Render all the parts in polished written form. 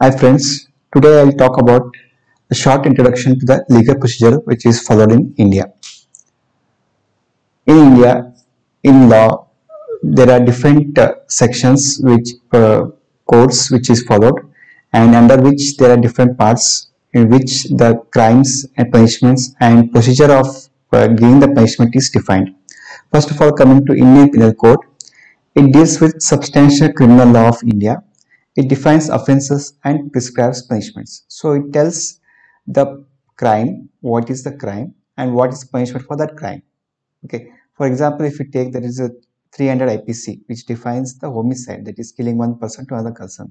Hi friends, today I'll talk about a short introduction to the legal procedure which is followed in India. In India, in law, there are different sections which codes which is followed, and under which there are different parts in which the crimes and punishments and procedure of giving the punishment is defined. First of all, coming to Indian Penal Code, it deals with substantial criminal law of India. It defines offences and prescribes punishments. So it tells the crime, what is the crime and what is the punishment for that crime. Okay. For example, if you take there is a 300 IPC which defines the homicide, that is killing one person to another person,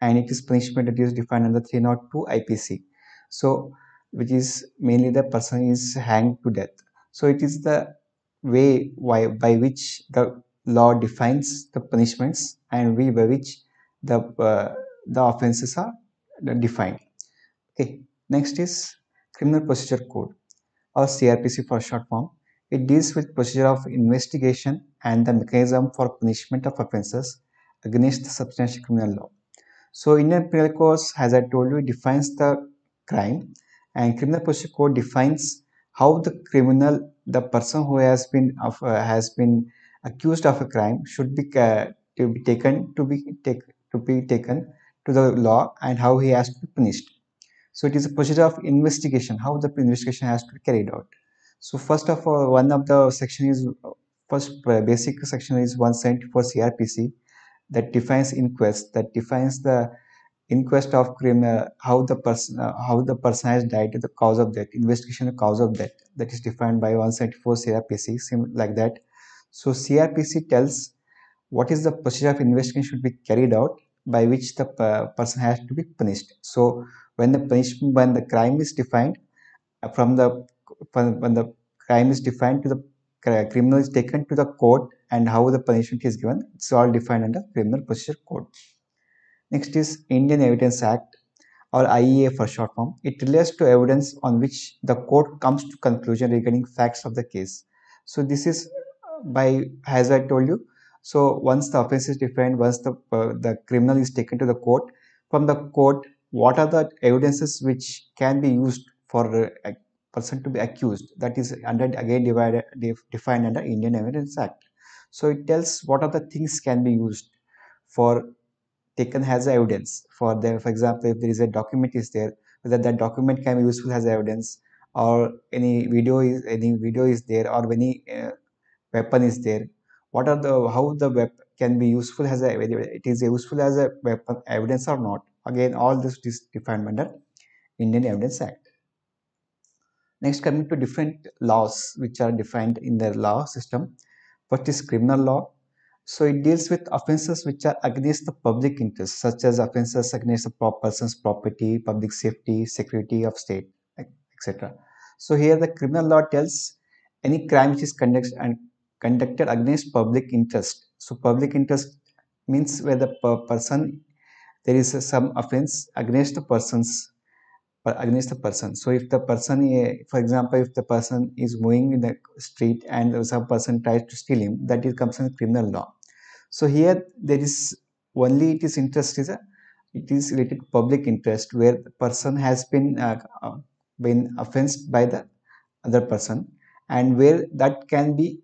and it is punishment that is defined under 302 IPC. So which is mainly the person is hanged to death. So it is the way by which the law defines the punishments and way by which the offences are defined. Okay. Next is Criminal Procedure Code or CRPC for short form. It deals with procedure of investigation and the mechanism for punishment of offences against the substantial criminal law. So Indian Penal Code, as I told you, defines the crime, and Criminal Procedure Code defines how the criminal, the person who has been accused of a crime, should be to be taken to the law, and how he has to be punished. So it is a procedure of investigation, how the investigation has to be carried out. So first of all, one of the section is first basic section is 174 CRPC, that defines inquest, that defines the inquest of criminal, how the person has died, the cause of death, investigation of cause of death, that is defined by 174 CRPC, like that. So CRPC tells what is the procedure of investigation should be carried out by which the person has to be punished. So when the crime is defined from the when the crime is defined to the criminal is taken to the court, and how the punishment is given, it's all defined under Criminal Procedure Code. Next is Indian Evidence Act, or IEA for short form. It relates to evidence on which the court comes to conclusion regarding facts of the case. So this is by, as I told you, so once the offense is defined, once the criminal is taken to the court, from the court, what are the evidences which can be used for a person to be accused, that is under again defined under Indian Evidence Act. So it tells what are the things can be used for taken as evidence for the, for example, if there is a document is there, whether that document can be useful as evidence, or any video is there, or any weapon is there, what are the how the weapon can be useful as a, it is useful as a weapon evidence or not. Again, all this is defined under Indian Evidence Act. Next, coming to different laws which are defined in the law system. First is criminal law. So it deals with offences which are against the public interest, such as offences against the person's property, public safety, security of state, etc. So here the criminal law tells any crime which is conducted against public interest. So public interest means where the person, there is some offence against the persons, against the person. So if the person, for example, if the person is moving in the street and some person tries to steal him, that is comes in criminal law. So here there is only it is interest is a, it is related to public interest, where the person has been offensed by the other person, and where that can be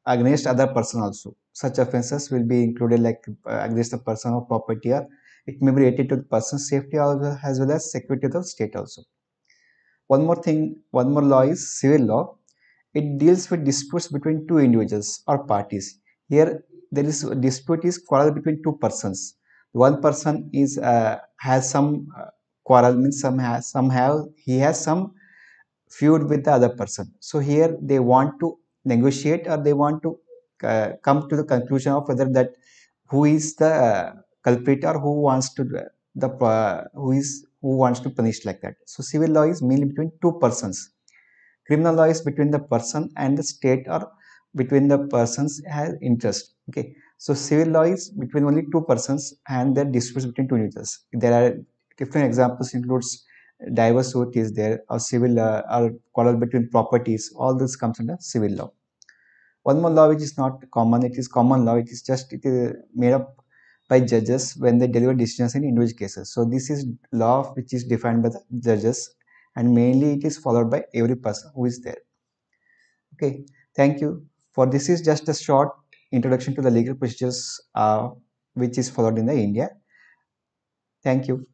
against other person also. Such offences will be included like against the person or property, or it may be related to the person's safety also, as well as security of the state also. One more thing, one more law is civil law. It deals with disputes between two individuals or parties. Here, there is a dispute is quarrel between two persons. One person is has some quarrel, means somehow he has some feud with the other person. So here they want to negotiate, or they want to come to the conclusion of whether that who is the culprit, or who wants to who wants to punish, like that. So civil law is mainly between two persons. Criminal law is between the person and the state, or between the persons has interest. Okay. So civil law is between only two persons and their disputes between two individuals. There are different examples includes divorce suit is there, or civil or quarrel between properties. All this comes under civil law. One more law which is not common, it is common law. It is just it is made up by judges when they deliver decisions in individual cases. So this is law which is defined by the judges, and mainly it is followed by every person who is there. Okay, thank you. For this is just a short introduction to the legal procedures which is followed in the India. Thank you.